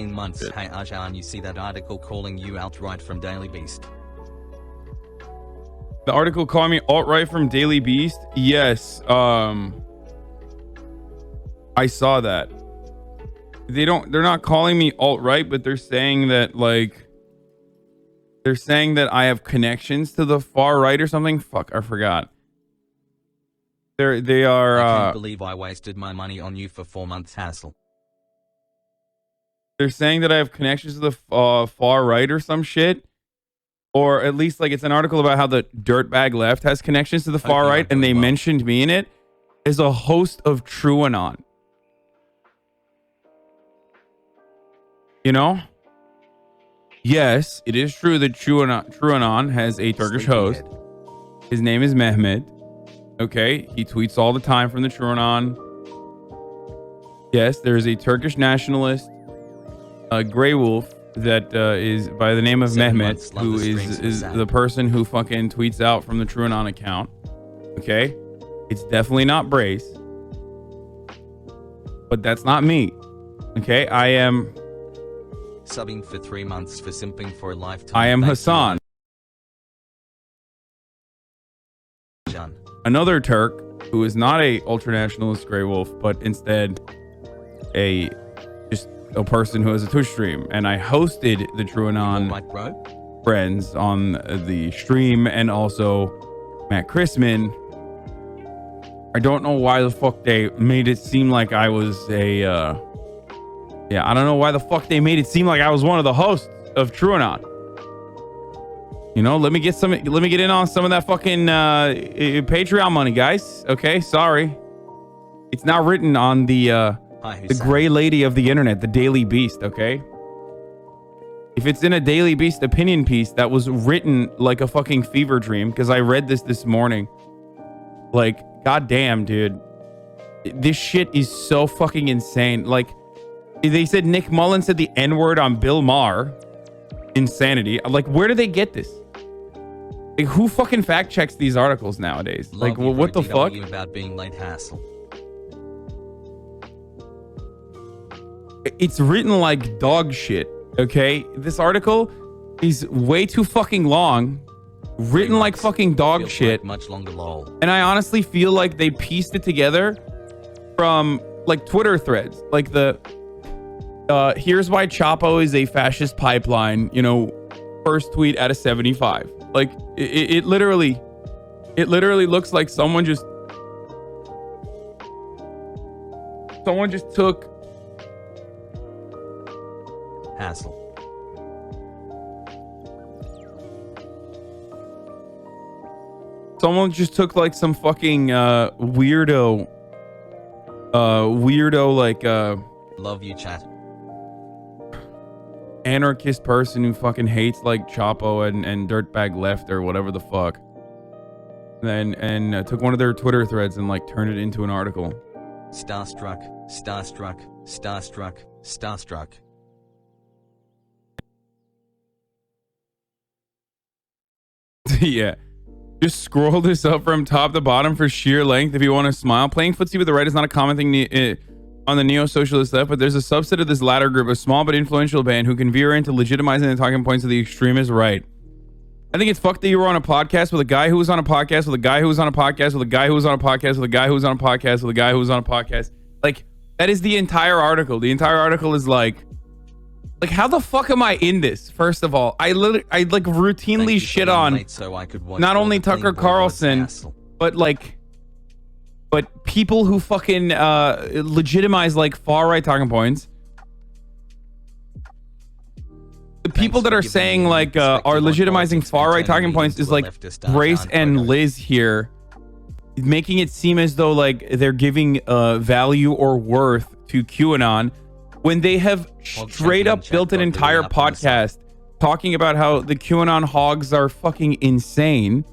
months. Hey Arjan, you see that article calling you outright from Daily Beast? The article calling me alt-right from Daily Beast? Yes. I saw that. They're not calling me alt-right, but they're saying that I have connections to the far right or something. Fuck, I forgot. They are I can't believe I wasted my money on you for 4 months hassle. They're saying that I have connections to the far right or some shit. Or at least like it's an article about how the dirtbag left has connections to the far right, and they mentioned me in it as a host of TrueAnon. You know? Yes, it is true that TrueAnon has a Turkish host. His name is Mehmet. Okay, he tweets all the time from the TrueAnon. Yes, there is a Turkish nationalist, Grey Wolf, that is by the name of Mehmet, who is the person who fucking tweets out from the TrueAnon account. Okay, it's definitely not Brace, but that's not me. Okay, I am subbing for 3 months for simping for a lifetime. I am Hassan, another Turk who is not a ultranationalist Grey Wolf, but instead a person who has a Twitch stream, and I hosted the TrueAnon friends on the stream, and also Matt Chrisman. I don't know why the fuck they made it seem like I was I don't know why the fuck they made it seem like I was one of the hosts of TrueAnon. You know, let me get in on some of that fucking Patreon money, guys. Okay, sorry, it's not written on the gray lady of the internet, the Daily Beast. Okay, if it's in a Daily Beast opinion piece that was written like a fucking fever dream, because I read this morning, like, goddamn, dude, this shit is so fucking insane. Like, they said Nick Mullen said the N-word on Bill Maher. Insanity. Like, where do they get this? Like, who fucking fact checks these articles nowadays? Like, well, what the fuck? About being late hassle. It's written like dog shit. Okay, this article is way too fucking long, written like fucking dog shit. Much longer, lol. And I honestly feel like they pieced it together from like Twitter threads, like the here's why Chapo is a fascist pipeline, you know, first tweet out of 75. Like it literally looks like someone just took hassle. Someone just took like some fucking weirdo like love you, chat. Anarchist person who fucking hates like Chapo and dirtbag left or whatever the fuck. And took one of their Twitter threads and like turned it into an article. Starstruck, starstruck, starstruck, starstruck. Yeah. Just scroll this up from top to bottom for sheer length if you want to smile. Playing footsie with the right is not a common thing on the neo-socialist left, but there's a subset of this latter group, a small but influential band, who can veer into legitimizing the talking points of the extremist right. I think it's fucked that you were on a podcast with a guy who was on a podcast with a guy who was on a podcast with a guy who was on a podcast with a guy who was on a podcast with a guy who was on a podcast. Like, that is the entire article. The entire article is like how the fuck am I in this? First of all, I routinely shit on not only Tucker Carlson, but people who fucking legitimize like far right talking points. The people that are saying like are legitimizing far right talking points is like Grace and Liz here, making it seem as though like they're giving value or worth to QAnon, when they have straight up built an entire podcast talking about how the QAnon hogs are fucking insane.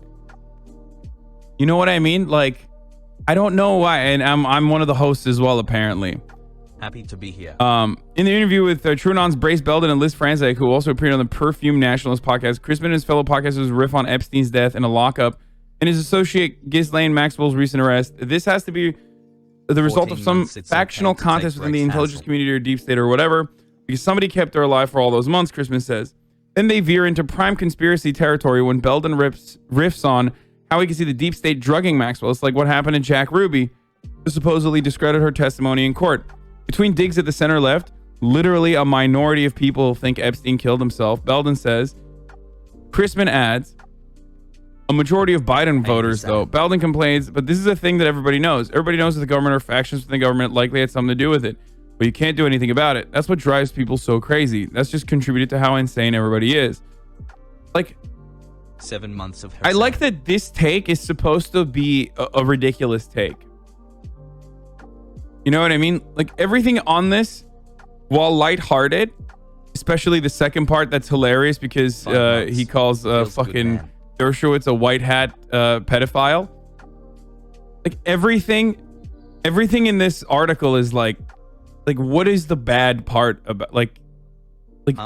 You know what I mean? Like, I don't know why, and I'm one of the hosts as well, apparently. Happy to be here. In the interview with TrueAnon's Brace Belden and Liz Franzek, who also appeared on the Perfume Nationalist podcast, Crispin and his fellow podcasters riff on Epstein's death and a lockup, and his associate Ghislaine Maxwell's recent arrest. This has to be the result of some factional contest within the intelligence community or deep state or whatever. because somebody kept her alive for all those months, Christman says. Then they veer into prime conspiracy territory when Belden riffs on how he can see the deep state drugging Maxwell. It's like what happened to Jack Ruby, to supposedly discredit her testimony in court. Between digs at the center left, literally a minority of people think Epstein killed himself. Belden says. Christman adds, a majority of Biden voters, though. Belden complains, but this is a thing that everybody knows. Everybody knows that the government or factions within the government likely had something to do with it, but you can't do anything about it. That's what drives people so crazy. That's just contributed to how insane everybody is. Like, 7 months of I like that this take is supposed to be a ridiculous take. You know what I mean? Like, everything on this, while lighthearted, especially the second part that's hilarious because he calls fucking Dershowitz a white hat pedophile. Like everything in this article is like what is the bad part about like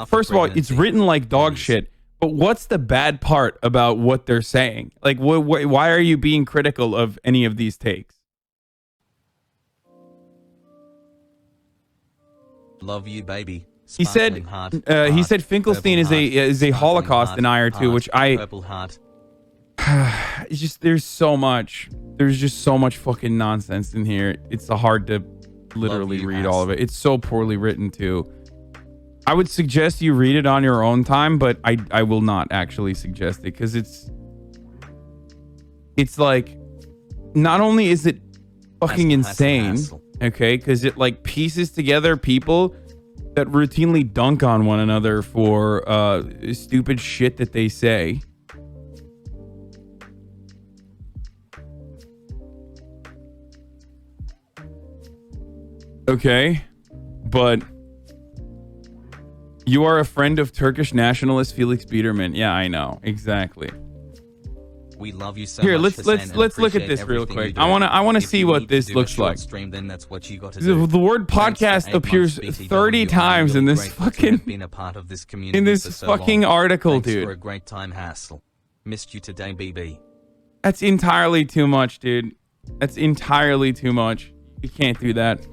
first of all, it's written like dog shit, but what's the bad part about what they're saying? Like why are you being critical of any of these takes? Love you, baby. He said Finkelstein is a Holocaust denier too, which it's just there's just so much fucking nonsense in here. It's hard to literally read all of it. It's so poorly written too. I would suggest you read it on your own time, but I will not actually suggest it because it's like not only is it fucking insane, okay, because it like pieces together people that routinely dunk on one another for stupid shit that they say. Okay, but you are a friend of Turkish nationalist Felix Biederman. Yeah, I know exactly. We love you so Here, much. let's look at this real quick. I want to see what this looks like. Stream, then that's what you got to do. The word podcast appears 30 times in this fucking been a part of this community in this fucking article, Thanks dude. For a great time, Hassel. Missed you today, BB. That's entirely too much, dude. That's entirely too much. You can't do that.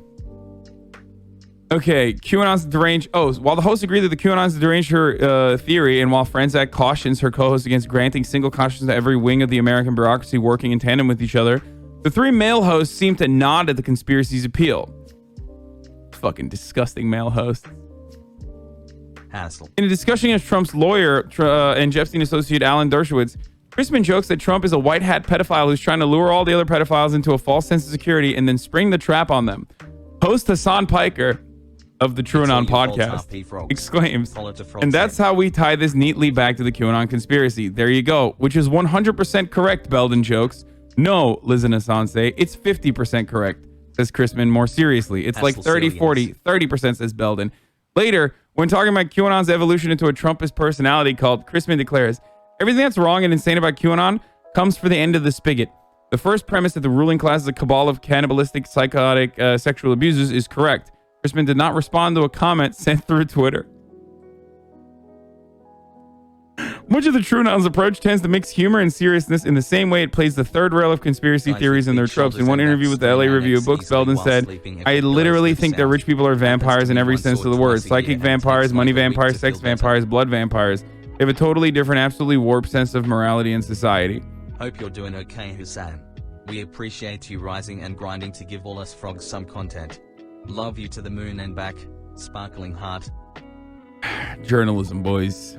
Okay, QAnon's deranged. Oh, while the hosts agree that the QAnon's deranged her theory, and while Franzak cautions her co-host against granting single consciousness to every wing of the American bureaucracy working in tandem with each other, the three male hosts seem to nod at the conspiracy's appeal. Fucking disgusting male hosts. Hassel. In a discussion against Trump's lawyer and Epstein associate Alan Dershowitz, Christman jokes that Trump is a white hat pedophile who's trying to lure all the other pedophiles into a false sense of security and then spring the trap on them. Host Hassan Piker of the TrueAnon podcast exclaims, and that's how we tie this neatly back to the QAnon conspiracy. There you go, which is 100% correct, Belden jokes. No, Liz and Hassan say, it's 50% correct, says Christman more seriously. It's like 30, 40, 30%, says Belden. Later, when talking about QAnon's evolution into a Trumpist personality called, Christman declares, everything that's wrong and insane about QAnon comes for the end of the spigot. The first premise that the ruling class is a cabal of cannibalistic, psychotic sexual abusers is correct. Christman did not respond to a comment sent through Twitter. Much of the TrueAnon's approach tends to mix humor and seriousness in the same way it plays the third rail of conspiracy theories and their tropes. In one interview with the LA Review of Books, Belden said, I literally think that rich people are vampires in every sense of the word. Psychic vampires, money vampires, sex vampires, blood vampires. They have a totally different, absolutely warped sense of morality and society. Hope you're doing okay, Hussein. We appreciate you rising and grinding to give all us frogs some content. Love you to the moon and back, sparkling heart. Journalism, boys.